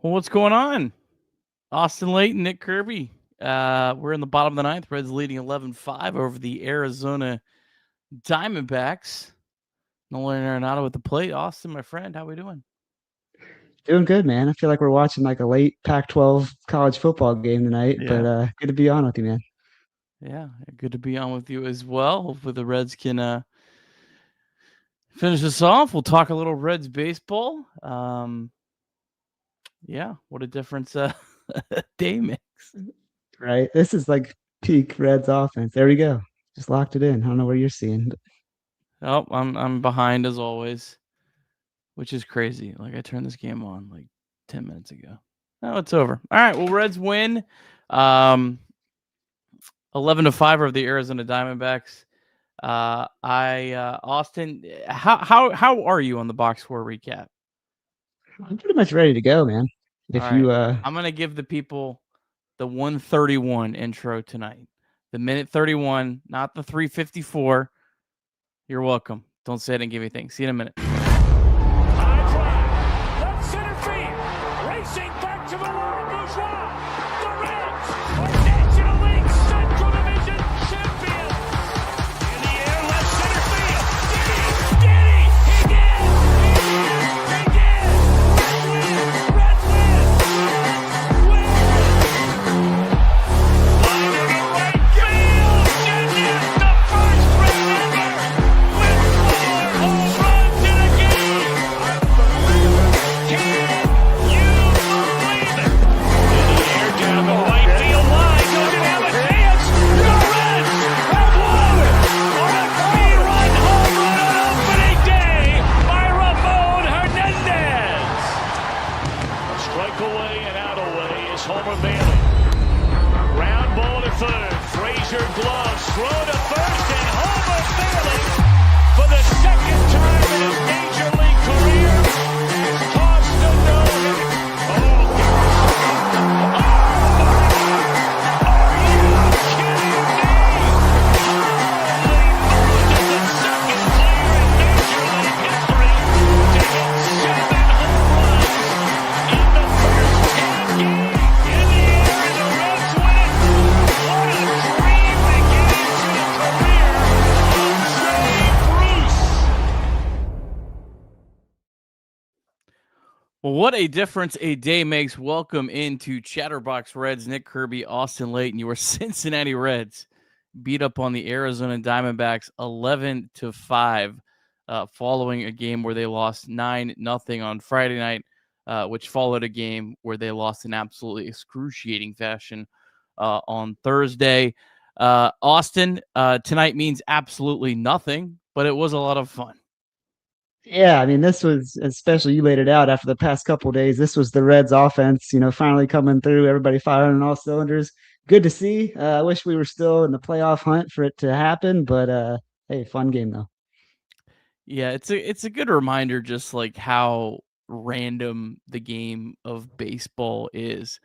Well, what's going on? Austin Layton, Nick Kirby. We're in the bottom of the ninth. Reds leading 11-5 over the Arizona Diamondbacks. Nolan Arenado with the plate. Austin, my friend, how we doing? Doing good, man. I feel like we're watching like a late Pac-12 college football game tonight, but Yeah. good to be on with you, man. Yeah, good to be on with you as well. Hopefully the Reds can finish this off. We'll talk a little Reds baseball. Yeah, what a difference a day makes. Right? This is like peak Reds offense. There we go. Just locked it in. I don't know where you're seeing, but Oh, I'm behind as always, which is crazy. Like I turned this game on like 10 minutes ago. Oh, it's over. All right. Well, Reds win. Um, 11-5 over the Arizona Diamondbacks. Austin, how are you on the box score recap? I'm pretty much ready to go, man. All If right. you I'm gonna give the people the 131 intro tonight. The minute 31, not the 354. You're welcome. Don't say I didn't give you anything. See you in a minute. High drive, left center field, racing back to the wall, Bourgeois. The Reds are National League Central Division champions. In the air, left center field. Did he? He did! He did! Reds win! Line into right field. Genius, the first Red ever with 4 home runs in a game. Can you believe it? In the air, down the right field line. Doesn't have a chance. The Reds have won on a 3-run home run on opening day by Ramon Hernandez. A strike away and out away is Homer Bailey. Ground ball to third. Frazier gloves. Throw to first, and Homer Bailey, for the second time in his major league career, has tossed a no-hitter. Oh, are you kidding me? Holy Moses, the second player in major league history to hit 7 home runs in the first 10 games. In the air, and the Reds win it. What a dream beginning to a career of Trey Bruce. Well, what a difference a day makes. Welcome into Chatterbox Reds. Nick Kirby, Austin Layton. Your Cincinnati Reds beat up on the Arizona Diamondbacks 11-5, following a game where they lost 9-0 on Friday night, which followed a game where they lost in absolutely excruciating fashion on Thursday. Austin, tonight means absolutely nothing, but it was a lot of fun. yeah, I mean, this was, especially you laid it out after the past couple of days. This was the Reds offense, finally coming through, everybody firing on all cylinders. Good to see. I wish we were still in the playoff hunt for it to happen, but hey, fun game though. Yeah, it's a good reminder just like how random the game of baseball is.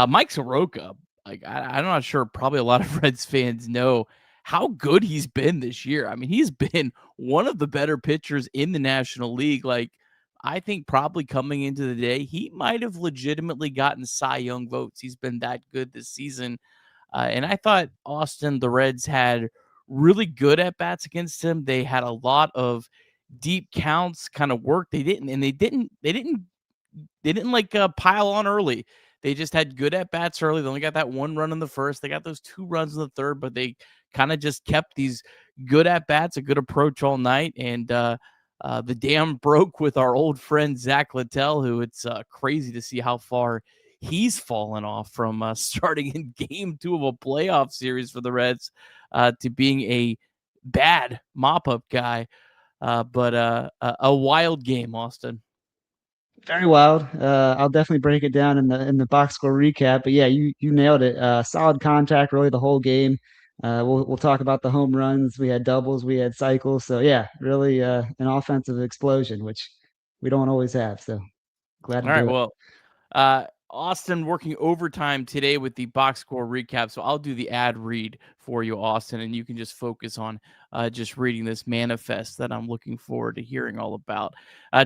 Mike Soroka, like I'm not sure, probably a lot of Reds fans know how good he's been this year. I mean, he's been one of the better pitchers in the National League. Like, I think probably coming into the day, he might have legitimately gotten Cy Young votes. He's been that good this season. And I thought Austin, the Reds had really good at bats against him. They had a lot of deep counts kind of work. They didn't like pile on early. They just had good at bats early. They only got that 1 run in the first. They got those 2 runs in the third, but they kind of just kept these good at bats, a good approach all night. And the dam broke with our old friend Zach Littell, who it's crazy to see how far he's fallen off from starting in game 2 of a playoff series for the Reds to being a bad mop-up guy. But a wild game, Austin. Very wild. I'll definitely break it down in the box score recap. But yeah, you nailed it. Solid contact really the whole game. We'll talk about the home runs. We had doubles, we had cycles. So yeah, really an offensive explosion, which we don't always have. So glad All to right. do it. Well, Austin working overtime today with the box score recap. So I'll do the ad read for you, Austin, and you can just focus on just reading this manifest that I'm looking forward to hearing all about.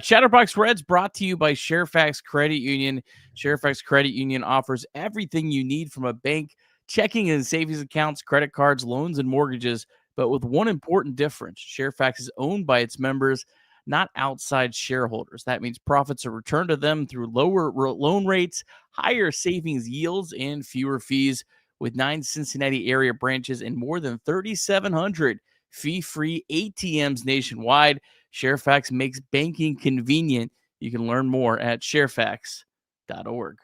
Chatterbox Reds brought to you by Fairfax Credit Union. Fairfax Credit Union offers everything you need from a bank, checking and savings accounts, credit cards, loans, and mortgages, but with one important difference. Fairfax is owned by its members, not outside shareholders. That means profits are returned to them through lower loan rates, higher savings yields, and fewer fees. With 9 Cincinnati area branches and more than 3,700 fee-free ATMs nationwide, Fairfax makes banking convenient. You can learn more at sharefax.org.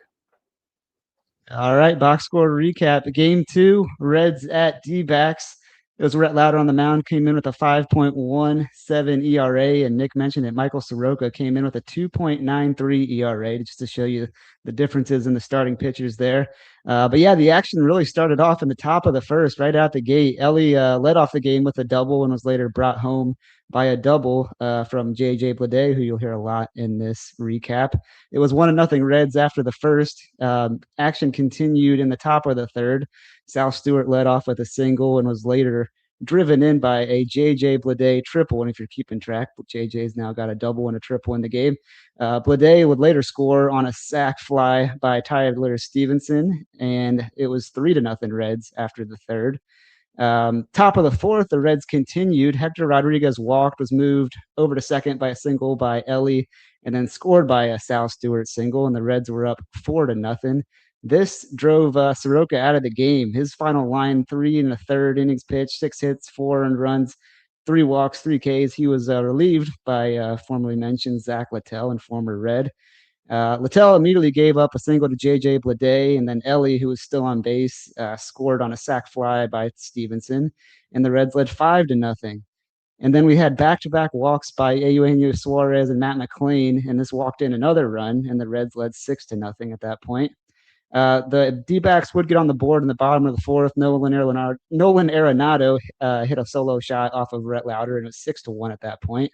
All right, box score recap. Game 2, Reds at D-backs. It was Rhett Lauder on the mound, came in with a 5.17 ERA, and Nick mentioned that Michael Soroka came in with a 2.93 ERA, just to show you the differences in the starting pitchers there. But yeah, the action really started off in the top of the first, right out the gate. Ellie led off the game with a double and was later brought home by a double from J.J. Bleday, who you'll hear a lot in this recap. It was 1-0 Reds after the first. Action continued in the top of the third. Sal Stewart led off with a single and was later driven in by a J.J. Bleday triple. And if you're keeping track, J.J.'s now got a double and a triple in the game. Bleday would later score on a sac fly by Tyler Stevenson, and it was 3-0 Reds after the third. Top of the fourth, the Reds continued. Hector Rodriguez walked, was moved over to second by a single by Ellie, and then scored by a Sal Stewart single, and the Reds were up 4-0. This drove Soroka out of the game. His final line, 3 1/3 innings pitched, 6 hits, 4 earned runs, 3 walks, 3 Ks. He was relieved by formerly mentioned Zach Littell and former Red. Littell immediately gave up a single to J.J. Bleday, and then Ellie, who was still on base, scored on a sac fly by Stevenson, and the Reds led 5-0. And then we had back-to-back walks by Eugenio Suarez and Matt McLean, and this walked in another run, and the Reds led 6-0 at that point. The D-backs would get on the board in the bottom of the fourth. Nolan Arenado hit a solo shot off of Rhett Lauder, and it was 6-1 at that point.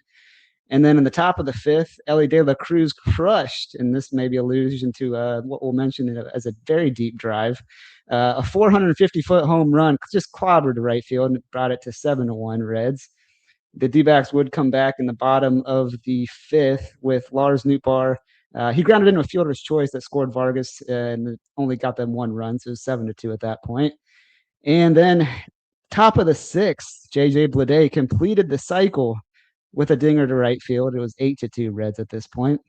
And then in the top of the fifth, Ellie De La Cruz crushed, and this may be allusion to what we'll mention as a very deep drive, a 450-foot home run, just clobbered to right field, and brought it to 7-1 Reds. The D-backs would come back in the bottom of the fifth with Lars Nootbaar. He grounded into a fielder's choice that scored Vargas and only got them 1 run, so it was 7-2 at that point. And then top of the sixth, J.J. Bleday completed the cycle with a dinger to right field. It was 8-2 Reds at this point.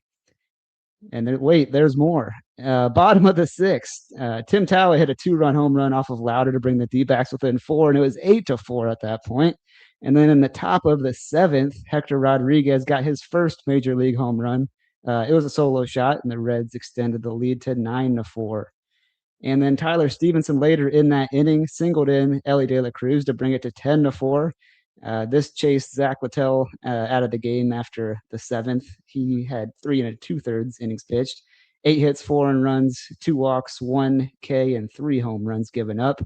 And then, wait, there's more. Bottom of the sixth, Tim Tawa hit a 2-run home run off of Lauder to bring the D-backs within 4, and it was 8-4 at that point. And then in the top of the seventh, Hector Rodriguez got his first major league home run. It was a solo shot, and the Reds extended the lead to 9-4. And then Tyler Stevenson later in that inning singled in Ellie De La Cruz to bring it to 10-4. This chased Zach Littell out of the game after the seventh. He had 3 2/3 innings pitched, 8 hits, 4 earned runs, 2 walks, 1 K, and 3 home runs given up.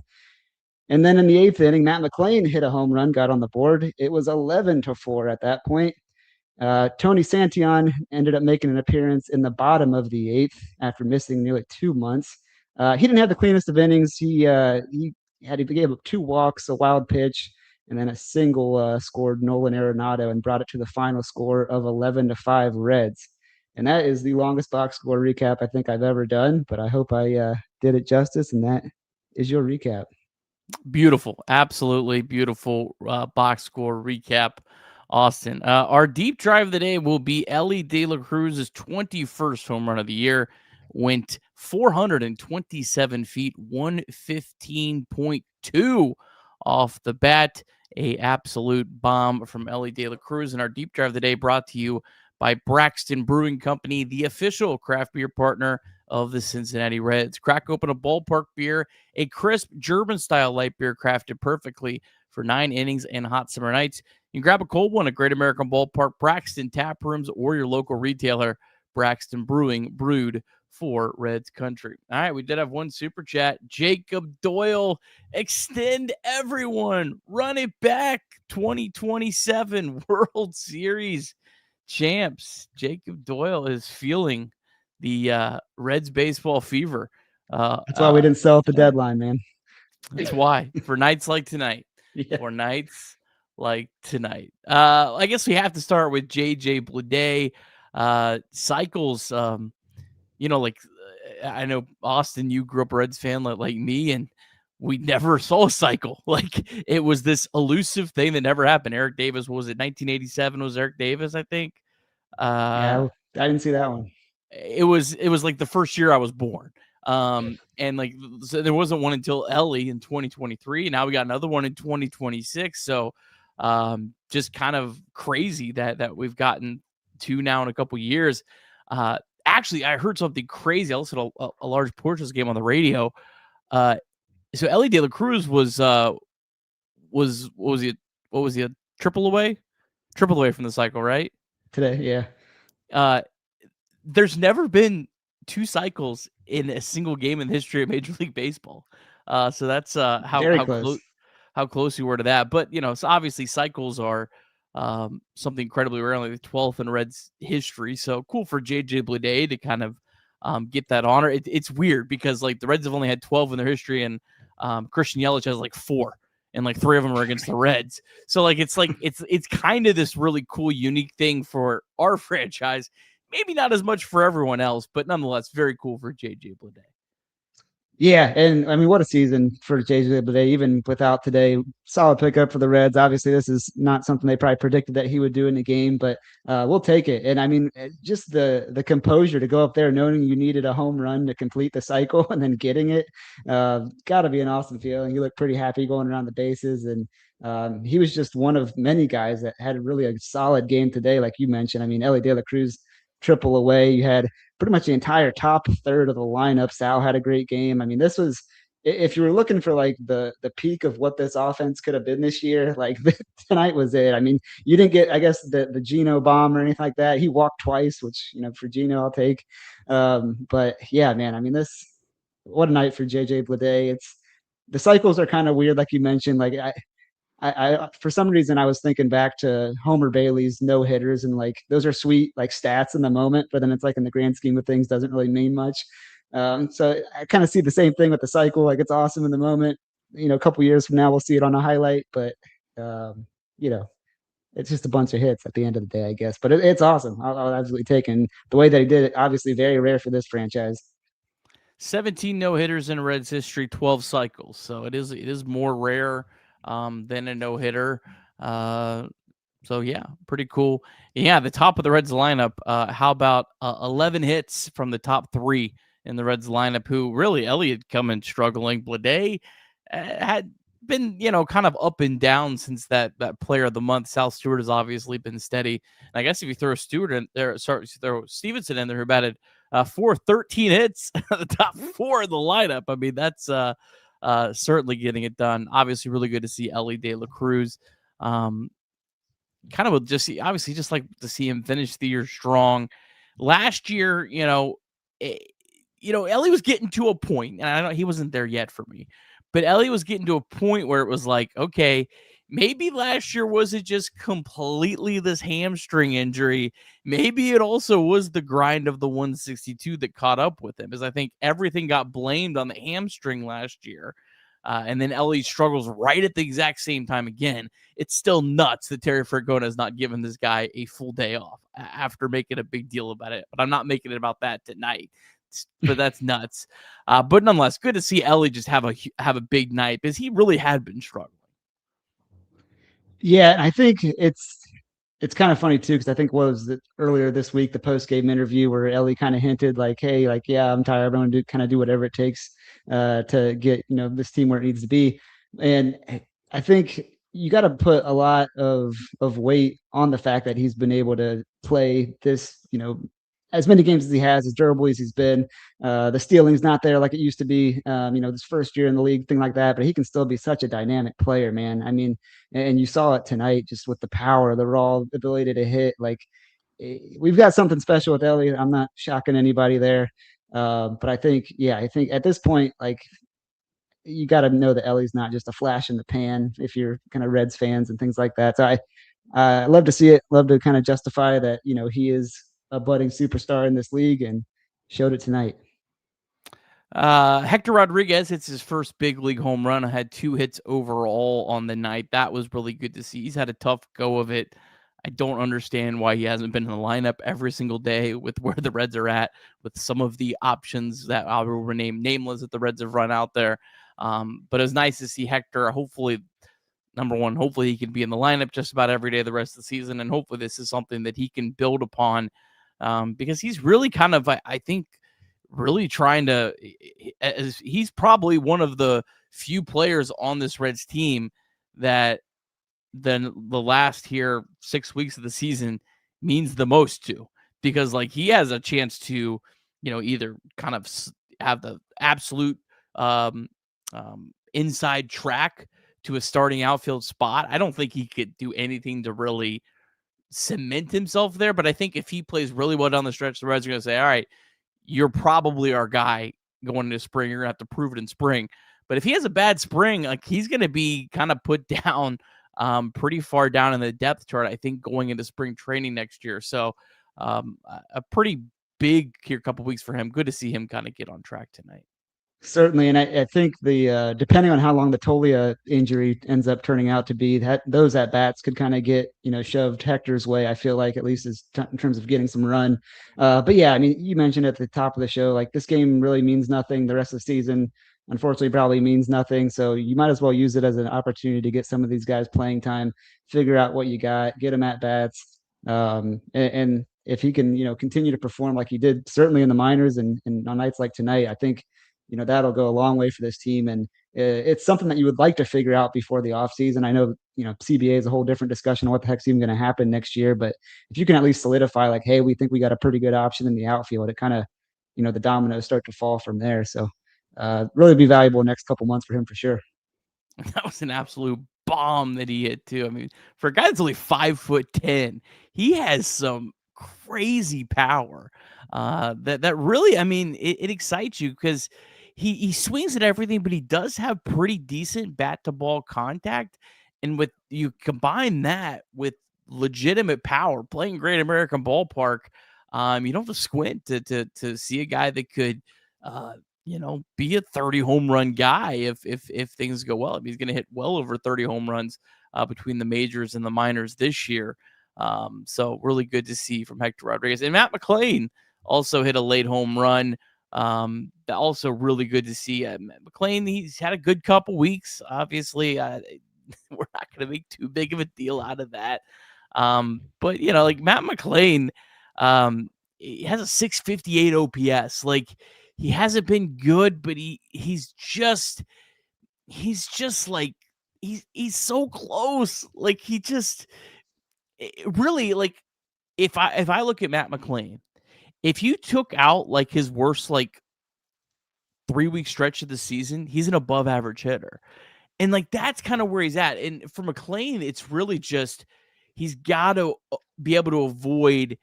And then in the eighth inning, Matt McLean hit a home run, got on the board. It was 11-4 at that point. Tony Santillan ended up making an appearance in the bottom of the eighth after missing nearly 2 months. He didn't have the cleanest of innings. He gave up 2 walks, a wild pitch, and then a single scored Nolan Arenado and brought it to the final score of 11-5 Reds. And that is the longest box score recap I think I've ever done, but I hope I did it justice, and that is your recap. Beautiful. Absolutely beautiful box score recap, Austin. Our deep drive of the day will be Ellie De La Cruz's 21st home run of the year. Went 427 feet, 115.2 off the bat. A absolute bomb from Ellie De La Cruz. And our deep drive of the day brought to you by Braxton Brewing Company, the official craft beer partner of the Cincinnati Reds. Crack open a ballpark beer, a crisp German-style light beer crafted perfectly for 9 innings and hot summer nights. You can grab a cold one at Great American Ballpark, Braxton Tap Rooms, or your local retailer. Braxton Brewing, brewed for Reds country. All right, we did have one super chat. Jacob Doyle, extend everyone. Run it back. 2027 World Series champs. Jacob Doyle is feeling the Reds baseball fever. That's why we didn't sell at the deadline, man. That's why, for nights like tonight. Yeah. For nights like tonight. I guess we have to start with JJ Bleday. Cycles, like I know, Austin, you grew up a Reds fan like me, and we never saw a cycle. Like, it was this elusive thing that never happened. Eric Davis, what was it, 1987 was Eric Davis, I think? Yeah, I didn't see that one. It was like the first year I was born. And like, so there wasn't one until Ellie in 2023. Now we got another one in 2026. So just kind of crazy that we've gotten two now in a couple years. Actually, I heard something crazy. I listened to a large portion of this game on the radio. So Ellie De La Cruz was what was he, a triple away from the cycle, right? Today, yeah. There's never been two cycles in a single game in the history of Major League Baseball. So that's how close we were to that. But, so obviously cycles are something incredibly rare, only the 12th in Reds history. So cool for JJ Bleday to kind of get that honor. It's weird because, like, the Reds have only had 12 in their history, and Christian Yelich has like 4. And like 3 of them are against the Reds. So like it's kind of this really cool, unique thing for our franchise. Maybe not as much for everyone else, but nonetheless, very cool for JJ Bleday. Yeah, and I mean, what a season for JJ Bleday, even without today. Solid pickup for the Reds. Obviously, this is not something they probably predicted that he would do in the game, but we'll take it. And I mean, just the composure to go up there knowing you needed a home run to complete the cycle and then getting it, got to be an awesome feeling. He looked pretty happy going around the bases, and he was just one of many guys that had really a solid game today, like you mentioned. I mean, Ellie De La Cruz triple away. You had pretty much the entire top third of the lineup. Sal had a great game. I mean, this was, if you were looking for like the peak of what this offense could have been this year, like tonight was it. I mean, you didn't get, I guess, the Geno bomb or anything like that. He walked twice, which, for Geno, I'll take. But yeah, man, I mean, what a night for JJ Bleday. The cycles are kind of weird, like you mentioned. Like I for some reason I was thinking back to Homer Bailey's no hitters, and like those are sweet like stats in the moment, but then it's like in the grand scheme of things doesn't really mean much. So I kind of see the same thing with the cycle. Like, it's awesome in the moment. A couple years from now we'll see it on a highlight, but it's just a bunch of hits at the end of the day, I guess. But it's awesome. I'll absolutely take it. And the way that he did it, obviously very rare for this franchise. 17 no hitters in Reds history, 12 cycles. So it is more rare than a no hitter. So yeah, pretty cool. Yeah, the top of the Reds lineup. How about 11 hits from the top 3 in the Reds lineup? Who really, Elliott coming struggling. Bleday had been kind of up and down since that player of the month. Sal Stewart has obviously been steady. And I guess if you throw Stewart in there, throw Stevenson in there, who batted 13 hits, the top 4 in the lineup. I mean, that's certainly getting it done. Obviously, really good to see Ellie De La Cruz. Kind of just like to see him finish the year strong. Last year, Ellie was getting to a point, and I know he wasn't there yet for me, but Ellie was getting to a point where it was like, okay, maybe last year wasn't just completely this hamstring injury. Maybe it also was the grind of the 162 that caught up with him, because I think everything got blamed on the hamstring last year. And then Ellie struggles right at the exact same time again. It's still nuts that Terry Francona has not given this guy a full day off after making a big deal about it. But I'm not making it about that tonight. But that's nuts. But nonetheless, good to see Ellie just have a big night, because he really had been struggling. Yeah, I think it's kind of funny too, because I think earlier this week, the post game interview where Ellie kind of hinted like, "Hey, like, yeah, I'm tired. I'm going to do whatever it takes to get this team where it needs to be." And I think you got to put a lot of weight on the fact that he's been able to play this, as many games as he has, as durable as he's been. The stealing's not there like it used to be, this first year in the league, thing like that, but he can still be such a dynamic player, man. I mean, and you saw it tonight just with the power, the raw ability to hit. Like, we've got something special with Elliott. I'm not shocking anybody there. But I think at this point, like, you got to know that Ellie's not just a flash in the pan if you're kind of Reds fans and things like that. So I love to see it, love to kind of justify that, he is a budding superstar in this league, and showed it tonight. Hector Rodriguez hits his first big league home run. I had 2 hits overall on the night. That was really good to see. He's had a tough go of it. I don't understand why he hasn't been in the lineup every single day with where the Reds are at, with some of the options that I will rename nameless that the Reds have run out there. But it was nice to see Hector. Hopefully, number one, hopefully he can be in the lineup just about every day the rest of the season. And hopefully this is something that he can build upon, because he's really kind of, I think, really trying to, as he's probably one of the few players on this Reds team that then the last here 6 weeks of the season means the most to, because like he has a chance to, either kind of have the absolute inside track to a starting outfield spot. I don't think he could do anything to really cement himself there, but I think if he plays really well down the stretch, the Reds are going to say, all right, you're probably our guy going into spring. You're going to have to prove it in spring. But if he has a bad spring, like he's going to be kind of put down pretty far down in the depth chart, I think, going into spring training next year. So a pretty big here couple weeks for him. Good to see him kind of get on track tonight. Certainly, and I think the depending on how long the Tolia injury ends up turning out to be, that those at bats could kind of get shoved Hector's way. I feel like, at least in terms of getting some run. But yeah, I mean, you mentioned at the top of the show, like this game really means nothing. The rest of the season, unfortunately, probably means nothing. So you might as well use it as an opportunity to get some of these guys playing time, figure out what you got, get them at bats, and if he can continue to perform like he did certainly in the minors and on nights like tonight, I think that'll go a long way for this team. And it's something that you would like to figure out before the offseason. I know, CBA is a whole different discussion on what the heck's even going to happen next year. But if you can at least solidify, like, hey, we think we got a pretty good option in the outfield, it kind of, the dominoes start to fall from there. So really be valuable next couple months for him for sure. That was an absolute bomb that he hit too. I mean, for a guy that's only 5'10", he has some crazy power. That really, I mean, it excites you because he swings at everything, but he does have pretty decent bat to ball contact. And with you combine that with legitimate power, playing Great American Ballpark, you don't have to squint to see a guy that could be a 30 home run guy if things go well. I mean, he's going to hit well over 30 home runs between the majors and the minors this year. So really good to see from Hector Rodriguez. And Matt McLain also hit a late home run. Also really good to see. McLain, he's had a good couple weeks. Obviously, we're not going to make too big of a deal out of that. But, like Matt McLain, he has a 658 OPS. Like, he hasn't been good, but he's just like he's so close. Like he just really, like, if I look at Matt McLain, if you took out like his worst like 3-week stretch of the season, he's an above average hitter. And like that's kind of where he's at. And for McLain, it's really just he's got to be able to avoid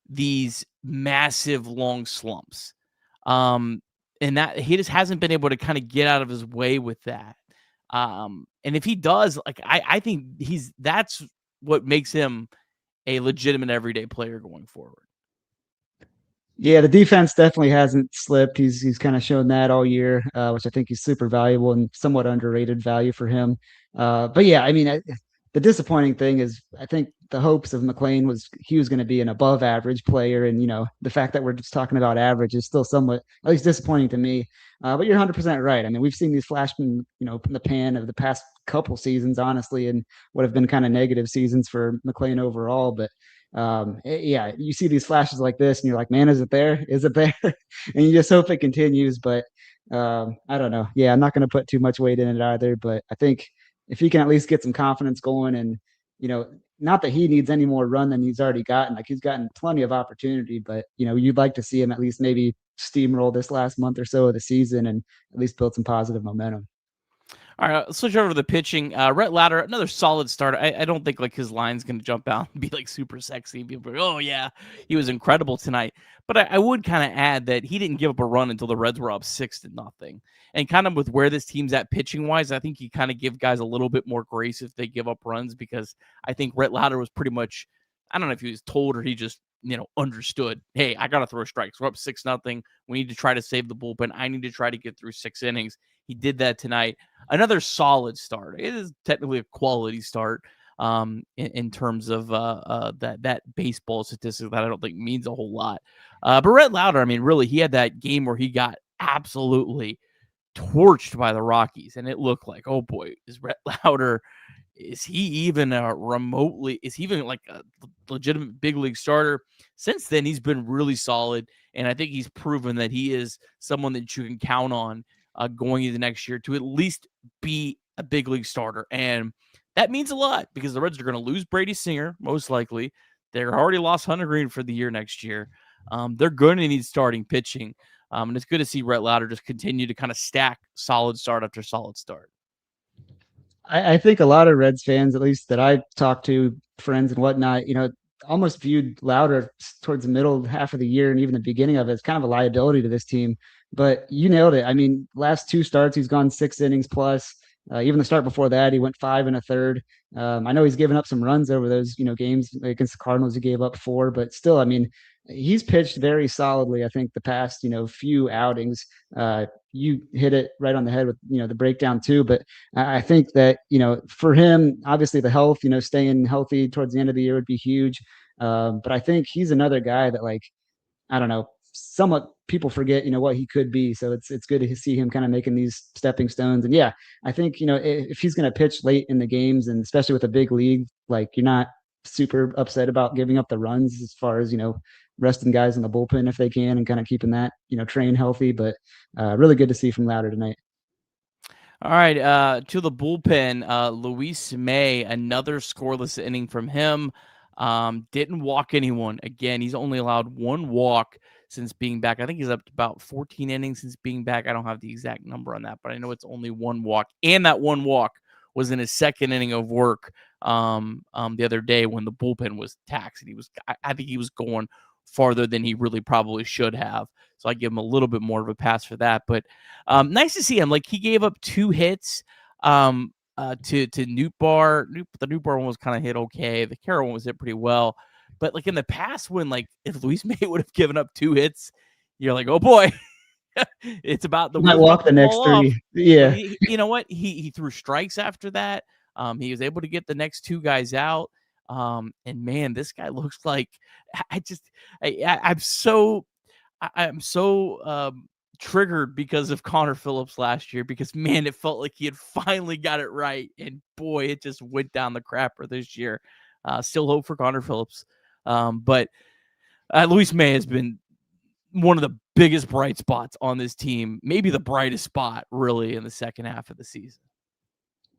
these massive long slumps. And that he just hasn't been able to kind of get out of his way with that. And if he does, like I think that's what makes him a legitimate everyday player going forward. Yeah, the defense definitely hasn't slipped. He's kind of shown that all year, which I think is super valuable and somewhat underrated value for him. But yeah, I mean, the disappointing thing is I think the hopes of McLain was he was going to be an above average player. And, the fact that we're just talking about average is still somewhat at least disappointing to me. But you're 100% right. I mean, we've seen these flashes, in the pan of the past couple seasons, honestly, and what have been kind of negative seasons for McLain overall. But yeah, you see these flashes like this and you're like, man, is it there? Is it there? And you just hope it continues. But I don't know. Yeah, I'm not going to put too much weight in it either. But I think if he can at least get some confidence going and, not that he needs any more run than he's already gotten, like he's gotten plenty of opportunity, but, you'd like to see him at least maybe steamroll this last month or so of the season and at least build some positive momentum. All right, let's switch over to the pitching. Rhett Latter, another solid starter. I don't think like his line's going to jump out and be like super sexy. People are like, oh yeah, he was incredible tonight. But I would kind of add that he didn't give up a run until the Reds were up 6-0. And kind of with where this team's at pitching wise, I think you kind of give guys a little bit more grace if they give up runs, because I think Rhett Latter was pretty much, I don't know if he was told or he just understood, hey, I got to throw strikes. We're up 6-0. We need to try to save the bullpen. I need to try to get through 6 innings. He did that tonight. Another solid start. It is technically a quality start in terms of that baseball statistic that I don't think means a whole lot. But Rhett Lauder, I mean, really, he had that game where he got absolutely torched by the Rockies, and it looked like, oh boy, is Rhett Lauder, is he even like a legitimate big league starter? Since then, he's been really solid, and I think he's proven that he is someone that you can count on going into next year to at least be a big league starter. And that means a lot because the Reds are going to lose Brady Singer, most likely. They're already lost Hunter Green for the year next year. They're going to need starting pitching. And it's good to see Rhett Lauder just continue to kind of stack solid start after solid start. I think a lot of Reds fans, at least that I talk to, friends and whatnot, almost viewed Lauder towards the middle half of the year and even the beginning of it as kind of a liability to this team. But you nailed it. I mean, last 2 starts, he's gone 6 innings plus. Even the start before that, he went 5 1/3. I know he's given up some runs over those, games against the Cardinals. He gave up 4, but still, I mean, he's pitched very solidly. I think the past, few outings. You hit it right on the head with, the breakdown too. But I think that, for him, obviously the health, staying healthy towards the end of the year would be huge. But I think he's another guy that, like, I don't know, somewhat people forget, what he could be. So it's good to see him kind of making these stepping stones. And yeah, I think, if he's going to pitch late in the games, and especially with a big league, like, you're not super upset about giving up the runs as far as, resting guys in the bullpen if they can and kind of keeping that, train healthy. But really good to see from Lauder tonight. All right, to the bullpen, Luis May, another scoreless inning from him. Didn't walk anyone. Again, he's only allowed 1 walk since being back. I think he's up to about 14 innings since being back. I don't have the exact number on that, but I know it's only 1 walk. And that 1 walk was in his 2nd inning of work the other day when the bullpen was taxed. And I think he was going farther than he really probably should have. So I give him a little bit more of a pass for that. But nice to see him. Like, he gave up 2 hits to Nootbaar. The Nootbaar one was kind of hit okay. The Carroll one was hit pretty well. But like in the past, when like if Luis May would have given up 2 hits, you're like, oh boy, it's about the might walk the next 3. Yeah. You know what? He threw strikes after that. He was able to get the next 2 guys out. And man, this guy looks like I'm so triggered because of Connor Phillips last year, because man, it felt like he had finally got it right, and boy, it just went down the crapper this year. Still hope for Connor Phillips, but Luis May has been one of the biggest bright spots on this team, maybe the brightest spot really in the second half of the season.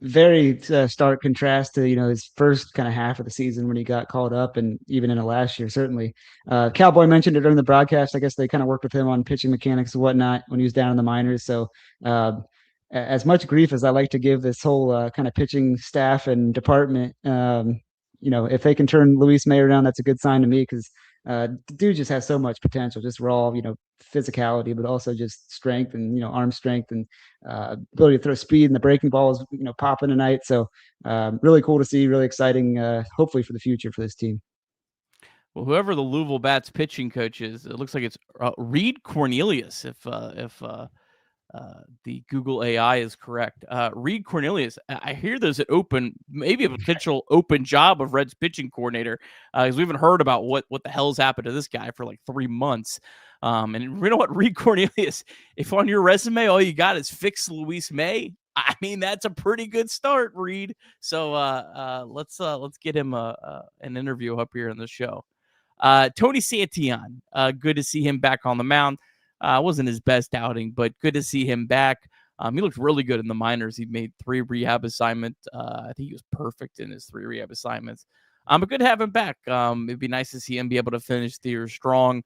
Very stark contrast to his first kind of half of the season when he got called up, and even in the last year certainly. Cowboy mentioned it during the broadcast. I guess they kind of worked with him on pitching mechanics and whatnot when he was down in the minors. So as much grief as I like to give this whole kind of pitching staff and department, if they can turn Luis May around, that's a good sign to me, because the dude just has so much potential, just raw, physicality, but also just strength and, arm strength and ability to throw speed, and the breaking ball is, popping tonight. So really cool to see, really exciting, hopefully for the future for this team. Well, whoever the Louisville Bats pitching coach is, it looks like it's Reed Cornelius, if the Google AI is correct. Reed Cornelius, I hear there's maybe a potential open job of Reds pitching coordinator, because we haven't heard about what the hell's happened to this guy for like 3 months. And you know what, Reed Cornelius, if on your resume all you got is fix Luis May, I mean, that's a pretty good start, Reed. So let's get him an interview up here in the show. Tony Santillan, good to see him back on the mound. Wasn't his best outing, but good to see him back. He looked really good in the minors. He made 3 rehab assignments. I think he was perfect in his 3 rehab assignments. But good to have him back. It'd be nice to see him be able to finish the year strong.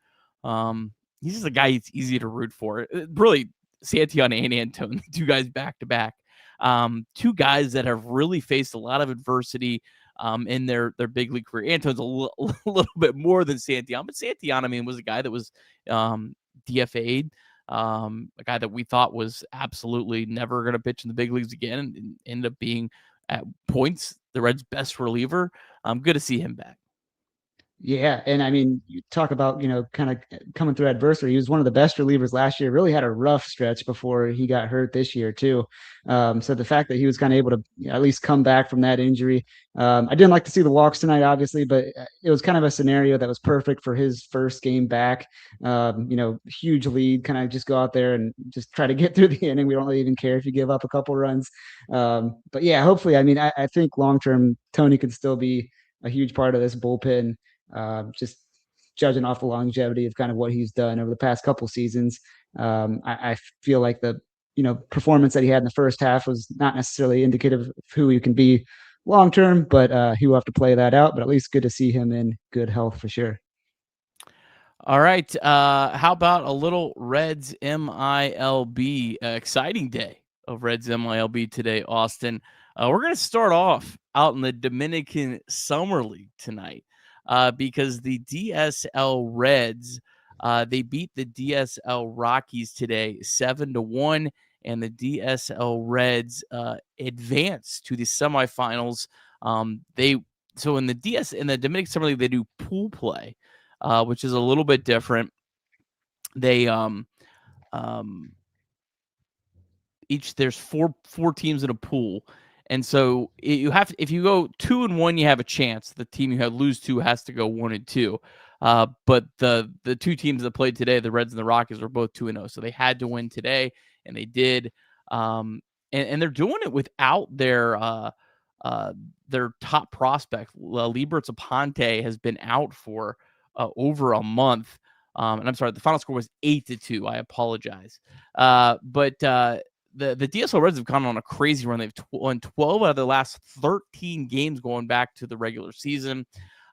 He's just a guy it's easy to root for. Really, Santillan and Antone, 2 guys back to back. 2 guys that have really faced a lot of adversity in their big league career. Antone's a little bit more than Santillan, but Santillan, I mean, was a guy that was DFA'd, a guy that we thought was absolutely never going to pitch in the big leagues again, and ended up being at points the Reds' best reliever. Good to see him back. Yeah, and I mean, you talk about, kind of coming through adversity. He was one of the best relievers last year. Really had a rough stretch before he got hurt this year too. So the fact that he was kind of able to at least come back from that injury, I didn't like to see the walks tonight, obviously, but it was kind of a scenario that was perfect for his first game back. Huge lead, kind of just go out there and just try to get through the inning. We don't really even care if you give up a couple runs. But yeah, hopefully, I mean, I think long term Tony could still be a huge part of this bullpen. Just judging off the longevity of kind of what he's done over the past couple seasons. I feel like the performance that he had in the first half was not necessarily indicative of who he can be long term, but he will have to play that out. But at least good to see him in good health for sure. All right. How about a little Reds MILB? Exciting day of Reds MILB today, Austin. We're going to start off out in the Dominican Summer League tonight because the DSL Reds, they beat the DSL Rockies today 7-1, and the DSL Reds advance to the semifinals. So in the Dominican Summer League, they do pool play. Which is a little bit different. They there's four teams in a pool, and so if you go 2-1, you have a chance. The team you lose to has to go 1-2. But the two teams that played today, the Reds and the Rockies, were both 2-0, so they had to win today, and they did. And they're doing it without their top prospect. Libertz Aponte has been out for over a month. And I'm sorry, the final score was 8-2. I apologize. But the DSL Reds have gone on a crazy run. They've won 12 out of their last 13 games going back to the regular season.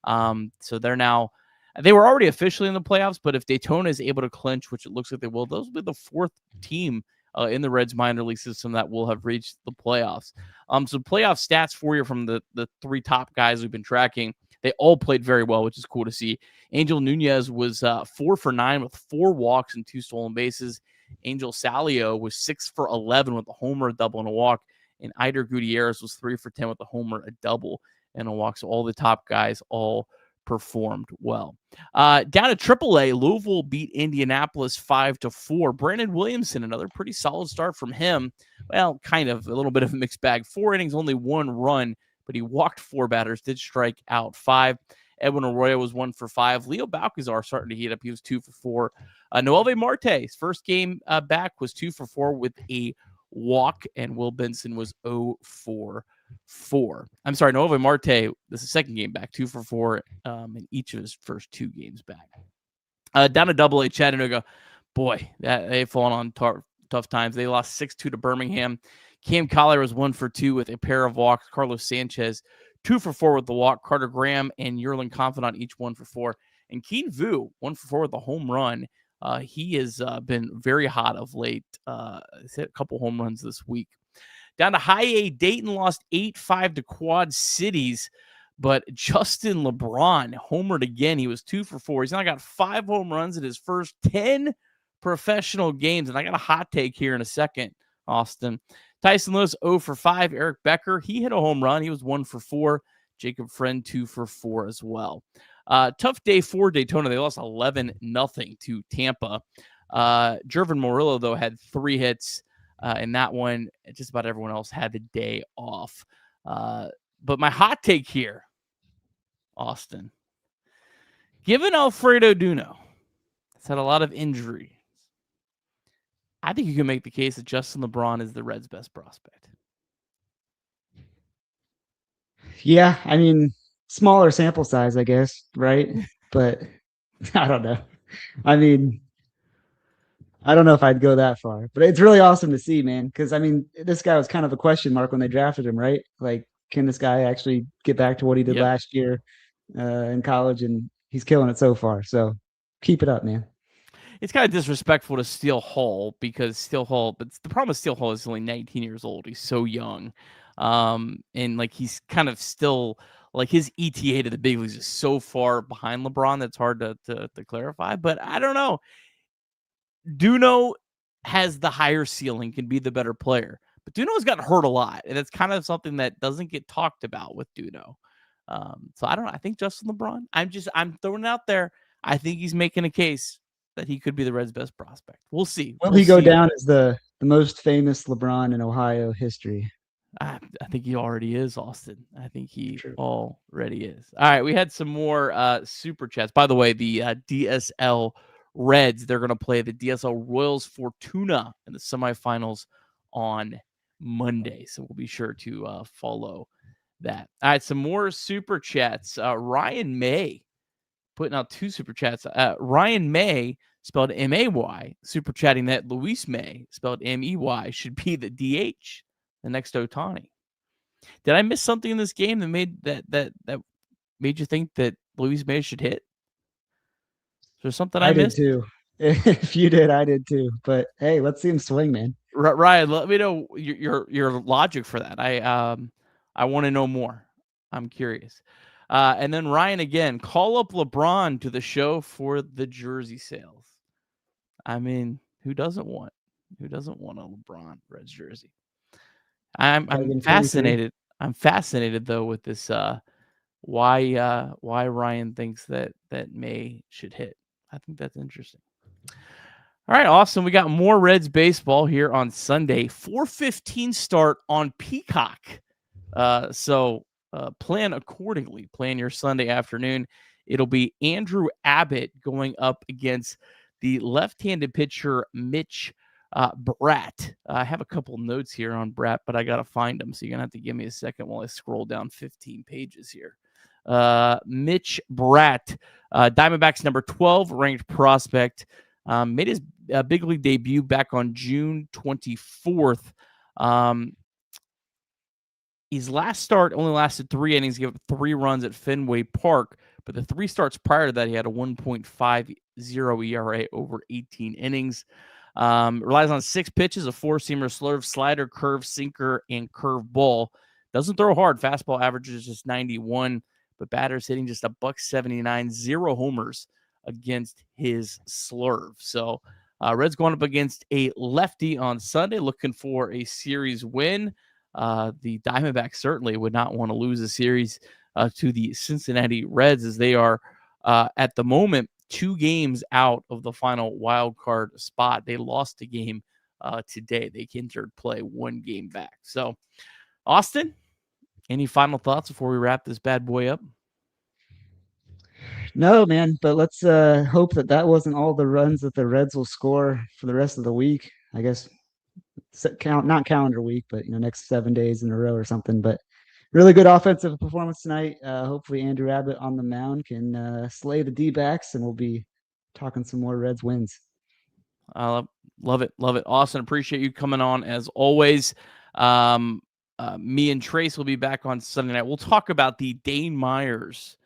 So they were already officially in the playoffs, but if Daytona is able to clinch, which it looks like they will, those will be the fourth team in the Reds minor league system that will have reached the playoffs. So playoff stats for you from the three top guys we've been tracking. They all played very well, which is cool to see. Angel Nunez was 4 for 9 with 4 walks and 2 stolen bases. Angel Salio was 6 for 11 with a homer, a double, and a walk. And Eider Gutierrez was 3 for 10 with a homer, a double, and a walk. So all the top guys all performed well. Down at AAA, Louisville beat Indianapolis 5-4. Brandon Williamson, another pretty solid start from him. Well, kind of a little bit of a mixed bag. 4 innings, only 1 run, but he walked 4 batters, did strike out 5. Edwin Arroyo was 1 for 5. Leo Balcazar starting to heat up. He was 2 for 4. Noelvi Marte's first game back was 2 for 4 with a walk, and Will Benson was 0 for 4. I'm sorry, Noelvi Marte, this is the second game back, 2 for 4 in each of his first 2 games back. Down to AA, Chattanooga, boy, they've fallen on tough times. They lost 6-2 to Birmingham. Cam Collier was 1 for 2 with a pair of walks. Carlos Sanchez, 2 for 4 with the walk. Carter Graham and Yerlin Confidant each 1 for 4. And Keen Vu, 1 for 4 with a home run. He has been very hot of late. He's hit a couple home runs this week. Down to High A, Dayton lost 8-5 to Quad Cities, but Justin LeBron homered again. He was 2 for 4. He's now got 5 home runs in his first 10 professional games. And I got a hot take here in a second, Austin. Tyson Lewis, 0 for 5. Eric Becker, he hit a home run. He was 1 for 4. Jacob Friend, 2 for 4 as well. Tough day for Daytona. They lost 11-0 to Tampa. Jervin Murillo, though, had 3 hits in that one. Just about everyone else had the day off. But my hot take here, Austin, given Alfredo Duno has had a lot of injuries, I think you can make the case that Justin LeBron is the Reds' best prospect. Yeah, I mean, smaller sample size, I guess, right? But I don't know. I mean, I don't know if I'd go that far, but it's really awesome to see, man. Because I mean, this guy was kind of a question mark when they drafted him, right? Like, can this guy actually get back to what he did last year in college? And he's killing it so far. So keep it up, man. It's kind of disrespectful to Steele Hall because but the problem with Steele Hall is he's only 19 years old. He's so young. And like he's kind of still like his ETA to the big leagues is so far behind LeBron that's hard to clarify. But I don't know. Duno has the higher ceiling, can be the better player. But Duno's gotten hurt a lot, and it's kind of something that doesn't get talked about with Duno. So I don't know. I think Justin LeBron. I'm throwing it out there. I think he's making a case that he could be the Reds' best prospect. We'll see. Will We'll he go see. down as the most famous LeBron in Ohio history? I think he already is, Austin. I think he True. already is. All right, we had some more super chats. By the way, the DSL Reds, they're going to play the DSL Royals Fortuna in the semifinals on Monday. So we'll be sure to follow that. All right, some more super chats. Ryan May putting out 2 super chats. Ryan May, spelled M-A-Y, super chatting that Luis May, spelled M-E-Y, should be the DH, the next Ohtani. Did I miss something in this game that made you think that Luis May should hit? Is there something I did missed? too. If you did, I did too. But hey, let's see him swing, man. Ryan, let me know your logic for that. I want to know more. I'm curious. And then Ryan again, call up LeBron to the show for the jersey sales. I mean, who doesn't want a LeBron Reds jersey? I'm Gotta get him 23. fascinated. I'm fascinated though with this why Ryan thinks that May should hit. I think that's interesting. All right, awesome. We got more Reds baseball here on Sunday. 4:15 start on Peacock. So plan accordingly. Plan your Sunday afternoon. It'll be Andrew Abbott going up against the left-handed pitcher Mitch Bratt. I have a couple notes here on Bratt, but I got to find them. So you're going to have to give me a second while I scroll down 15 pages here. Mitch Bratt, Diamondbacks number 12 ranked prospect. Made his big league debut back on June 24th. His last start only lasted 3 innings, gave up 3 runs at Fenway Park, but the 3 starts prior to that, he had a 1.50 ERA over 18 innings. Relies on 6 pitches, a 4-seamer, slurve, slider, curve, sinker, and curve ball. Doesn't throw hard. Fastball averages just 91, but batters hitting just a .179, 0 homers against his slurve. So Reds going up against a lefty on Sunday, looking for a series win. The Diamondbacks certainly would not want to lose a series to the Cincinnati Reds, as they are at the moment 2 games out of the final wild card spot. They lost a game today. They entered play 1 game back. So, Austin, any final thoughts before we wrap this bad boy up? No, man, but let's hope that wasn't all the runs that the Reds will score for the rest of the week. I guess not calendar week, but next 7 days in a row or something. But really good offensive performance tonight. Hopefully Andrew Abbott on the mound can slay the D-backs, and we'll be talking some more Reds wins. Love it. Austin, appreciate you coming on as always. Me and Trace will be back on Sunday night. We'll talk about the Dane Myers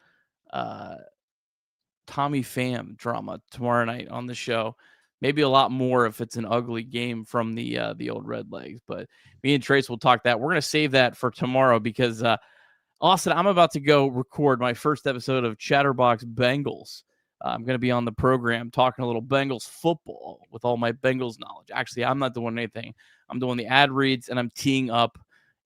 Tommy Pham drama tomorrow night on the show. Maybe a lot more if it's an ugly game from the old Red Legs. But me and Trace will talk that. We're going to save that for tomorrow because, Austin, I'm about to go record my first episode of Chatterbox Bengals. I'm going to be on the program talking a little Bengals football with all my Bengals knowledge. Actually, I'm not doing anything. I'm doing the ad reads, and I'm teeing up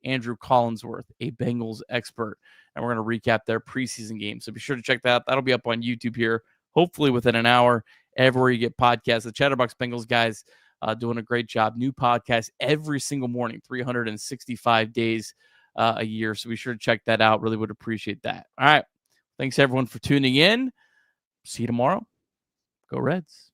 Andrew Collinsworth, a Bengals expert. And we're going to recap their preseason game. So be sure to check that out. That'll be up on YouTube here, hopefully within an hour, everywhere you get podcasts. The Chatterbox Bengals guys doing a great job. New podcast every single morning, 365 days a year. So be sure to check that out. Really would appreciate that. All right. Thanks, everyone, for tuning in. See you tomorrow. Go Reds.